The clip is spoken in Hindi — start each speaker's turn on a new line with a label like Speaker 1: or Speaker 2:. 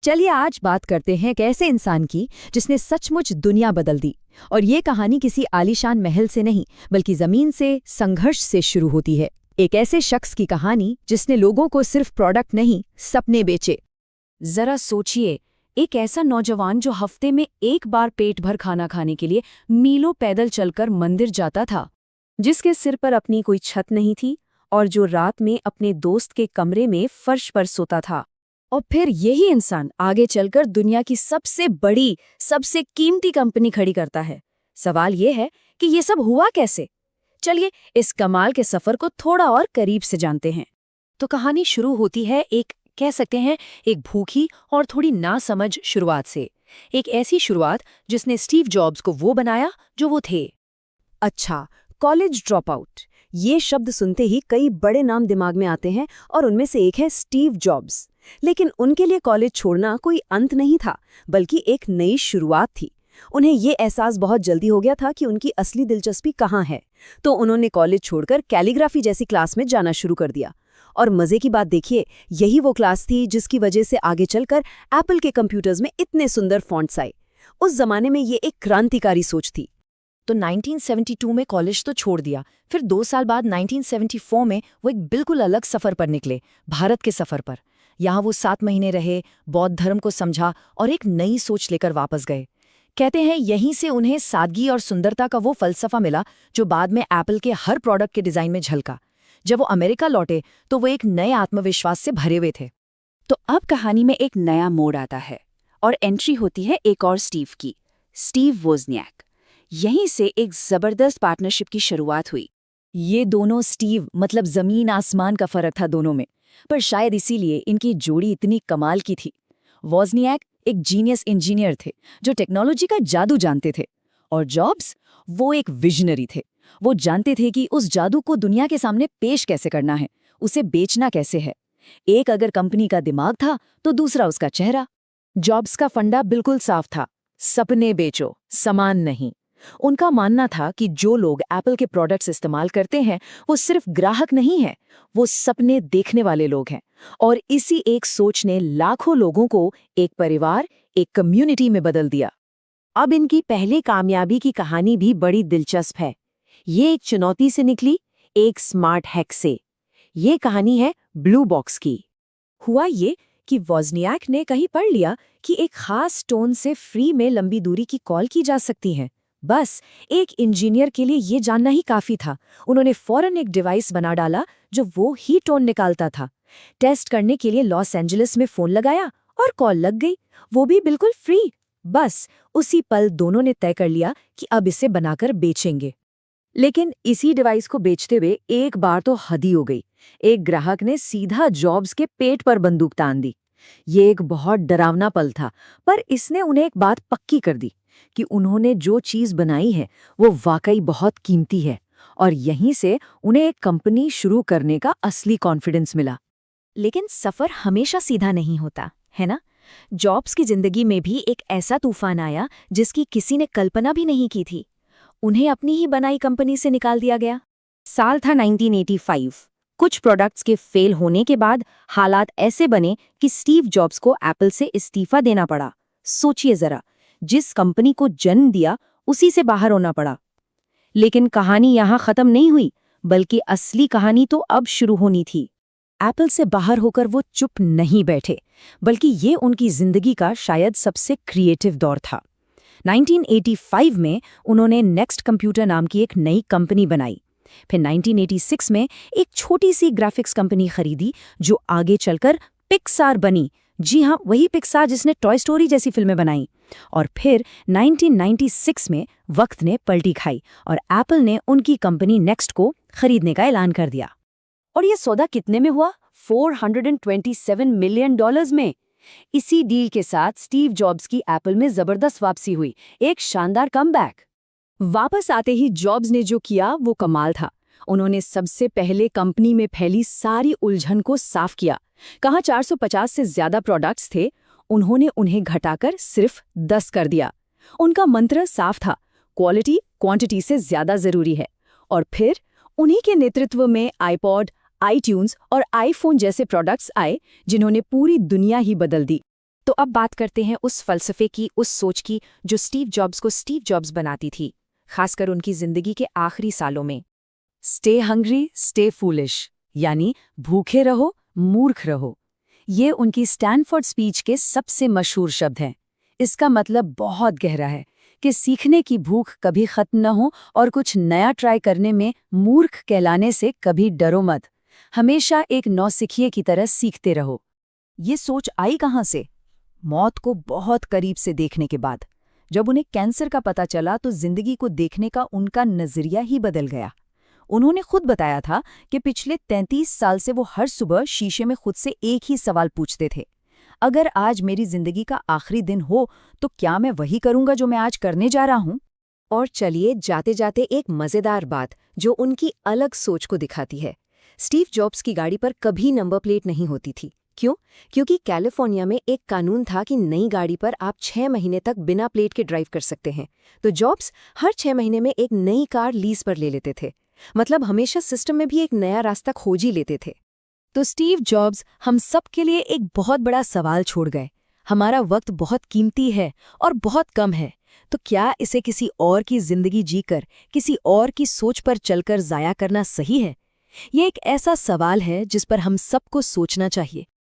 Speaker 1: चलिए आज बात करते हैं एक ऐसे इंसान की जिसने सचमुच दुनिया बदल दी। और ये कहानी किसी आलीशान महल से नहीं बल्कि जमीन से, संघर्ष से शुरू होती है। एक ऐसे शख्स की कहानी जिसने लोगों को सिर्फ प्रोडक्ट नहीं, सपने बेचे।
Speaker 2: जरा सोचिए, एक ऐसा नौजवान जो हफ्ते में एक बार पेट भर खाना खाने के लिए मीलों पैदल चलकर मंदिर जाता था, जिसके सिर पर अपनी कोई छत नहीं थी और जो रात में अपने दोस्त के कमरे में फर्श पर सोता था। और फिर यही इंसान आगे चलकर दुनिया की सबसे बड़ी, सबसे कीमती कंपनी खड़ी करता है। सवाल ये है कि ये सब हुआ कैसे? चलिए इस कमाल के सफर को थोड़ा और करीब से जानते हैं। तो कहानी शुरू होती है कह सकते हैं एक भूखी और थोड़ी नासमझ शुरुआत से। एक ऐसी शुरुआत जिसने स्टीव जॉब्स को वो बनाया जो वो थे।
Speaker 3: अच्छा, कॉलेज ड्रॉप आउट, ये शब्द सुनते ही कई बड़े नाम दिमाग में आते हैं और उनमें से एक है स्टीव जॉब्स। लेकिन उनके लिए कॉलेज छोड़ना कोई अंत नहीं था, बल्कि एक नई शुरुआत थी। उन्हें ये एहसास बहुत जल्दी हो गया था कि उनकी असली दिलचस्पी कहाँ है, तो उन्होंने कॉलेज छोड़कर कैलीग्राफी जैसी क्लास में जाना शुरू कर दिया। और मजे की बात देखिए, यही वो क्लास थी जिसकी वजह से आगे चलकर एप्पल के कंप्यूटर्स में इतने सुंदर फॉन्ट्स आए। उस जमाने में ये एक क्रांतिकारी सोच थी।
Speaker 2: तो 1972 में कॉलेज तो छोड़ दिया, फिर 2 साल बाद 1974 में वो एक बिल्कुल अलग सफर पर निकले, भारत के सफर पर। यहाँ वो 7 महीने रहे, बौद्ध धर्म को समझा और एक नई सोच लेकर वापस गए। कहते हैं यहीं से उन्हें सादगी और सुंदरता का वो फलसफा मिला जो बाद में एप्पल के हर प्रोडक्ट के डिजाइन में झलका। जब वो अमेरिका लौटे तो वो एक नए आत्मविश्वास से भरे हुए थे। तो अब कहानी में एक नया मोड़ आता है और एंट्री होती है एक और स्टीव की, स्टीव वोज़नियाक। यहीं से एक जबरदस्त पार्टनरशिप की शुरुआत हुई। ये दोनों स्टीव मतलब जमीन आसमान का फर्क था दोनों में, पर शायद इसीलिए इनकी जोड़ी इतनी कमाल की थी। वोज़नियाक एक जीनियस इंजीनियर थे जो टेक्नोलॉजी का जादू जानते थे, और जॉब्स वो एक विजनरी थे। वो जानते थे कि उस जादू को दुनिया के सामने पेश कैसे करना है, उसे बेचना कैसे है। एक अगर कंपनी का दिमाग था तो दूसरा उसका चेहरा। जॉब्स का फंडा बिल्कुल साफ था, सपने बेचो, सामान नहीं। उनका मानना था कि जो लोग एप्पल के प्रोडक्ट्स इस्तेमाल करते हैं वो सिर्फ ग्राहक नहीं है, वो सपने देखने वाले लोग हैं। और इसी एक सोच ने लाखों लोगों को एक परिवार, एक कम्युनिटी में बदल दिया।
Speaker 3: अब इनकी पहली कामयाबी की कहानी भी बड़ी दिलचस्प है। ये एक चुनौती से निकली, एक स्मार्ट हैक से। ये कहानी है ब्लू बॉक्स की।
Speaker 2: हुआ ये कि वोज़नियाक ने कहीं पढ़ लिया कि एक खास टोन से फ्री में लंबी दूरी की कॉल की जा सकती है। बस एक इंजीनियर के लिए ये जानना ही काफी था। उन्होंने फौरन एक डिवाइस बना डाला जो वो ही टोन निकालता था। टेस्ट करने के लिए लॉस एंजलिस में फोन लगाया और कॉल लग गई, वो भी बिल्कुल फ्री। बस उसी पल दोनों ने तय कर लिया कि अब इसे बनाकर बेचेंगे। लेकिन इसी डिवाइस को बेचते हुए एक बार तो हद ही हो गई। एक ग्राहक ने सीधा जॉब्स के पेट पर बंदूक तान दी। ये एक बहुत डरावना पल था, पर इसने उन्हें एक बात पक्की कर दी कि उन्होंने जो चीज बनाई है वो वाकई बहुत कीमती है। और यहीं से उन्हें एक कंपनी शुरू करने का असली कॉन्फिडेंस मिला।
Speaker 1: लेकिन सफर हमेशा सीधा नहीं होता, है ना? जॉब्स की जिंदगी में भी एक ऐसा तूफान आया जिसकी किसी ने कल्पना भी नहीं की थी। उन्हें अपनी ही बनाई कंपनी से निकाल दिया गया।
Speaker 3: साल था 1985। कुछ प्रोडक्ट्स के फेल होने के बाद हालात ऐसे बने कि स्टीव जॉब्स को एप्पल से इस्तीफा देना पड़ा। सोचिए जरा, जिस कंपनी को जन्म दिया उसी से बाहर होना पड़ा। लेकिन कहानी यहाँ खत्म नहीं हुई, बल्कि असली कहानी तो अब शुरू होनी थी।
Speaker 2: एप्पल से बाहर होकर वो चुप नहीं बैठे, बल्कि ये उनकी जिंदगी का शायद सबसे क्रिएटिव दौर था। 1985 में उन्होंने नेक्स्ट कंप्यूटर नाम की एक नई कंपनी बनाई। फिर 1986 में एक छोटी सी ग्राफिक्स कंपनी खरीदी जो आगे चलकर पिक्सार बनी। जी हाँ, वही पिक्सार जिसने टॉय स्टोरी जैसी फिल्में बनाई। और फिर 1996 में वक्त ने पलटी खाई और एप्पल ने उनकी कंपनी नेक्स्ट को खरीदने का ऐलान कर दिया। और ये सौदा कितने में हुआ? $427 मिलियन में। इसी डील के साथ स्टीव जॉब्स की एप्पल में जबरदस्त वापसी हुई, एक शानदार कमबैक। वापस आते ही जॉब्स ने जो किया वो कमाल था। उन्होंने सबसे पहले कंपनी में फैली सारी उलझन को साफ किया। कहाँ 450 से ज्यादा प्रोडक्ट्स थे, उन्होंने उन्हें घटाकर सिर्फ 10 कर दिया। उनका मंत्र साफ था, क्वालिटी क्वांटिटी से ज्यादा जरूरी है। और फिर उन्हीं के नेतृत्व में आईपॉड, आईट्यून्स और आईफोन जैसे प्रोडक्ट्स आए जिन्होंने पूरी दुनिया ही बदल दी। तो अब बात करते हैं उस फलसफे की, उस सोच की जो स्टीव जॉब्स को स्टीव जॉब्स बनाती थी, खासकर उनकी जिंदगी के आखिरी सालों में।
Speaker 3: स्टे हंग्री स्टे फूलिश, यानी भूखे रहो मूर्ख रहो। ये उनकी स्टैनफोर्ड स्पीच के सबसे मशहूर शब्द हैं। इसका मतलब बहुत गहरा है कि सीखने की भूख कभी खत्म न हो और कुछ नया ट्राई करने में मूर्ख कहलाने से कभी डरो मत। हमेशा एक नौसिखिए की तरह सीखते रहो।
Speaker 1: ये सोच आई कहाँ से? मौत को बहुत करीब से देखने के बाद। जब उन्हें कैंसर का पता चला तो जिंदगी को देखने का उनका नजरिया ही बदल गया। उन्होंने खुद बताया था कि पिछले 33 साल से वो हर सुबह शीशे में खुद से एक ही सवाल पूछते थे, अगर आज मेरी जिंदगी का आखिरी दिन हो तो क्या मैं वही करूंगा जो मैं आज करने जा रहा हूं?
Speaker 3: और चलिए जाते जाते एक मजेदार बात जो उनकी अलग सोच को दिखाती है। स्टीव जॉब्स की गाड़ी पर कभी नंबर प्लेट नहीं होती थी। क्यों? क्योंकि कैलिफोर्निया में एक कानून था कि नई गाड़ी पर आप 6 महीने तक बिना प्लेट के ड्राइव कर सकते हैं। तो जॉब्स हर 6 महीने में एक नई कार लीज पर ले लेते थे। मतलब हमेशा सिस्टम में भी एक नया रास्ता खोज ही लेते थे। तो स्टीव जॉब्स हम सब के लिए एक बहुत बड़ा सवाल छोड़ गए। हमारा वक्त बहुत कीमती है और बहुत कम है, तो क्या इसे किसी और की जिंदगी जीकर, किसी और की सोच पर चलकर जाया करना सही है? ये एक ऐसा सवाल है जिस पर हम सबको सोचना चाहिए।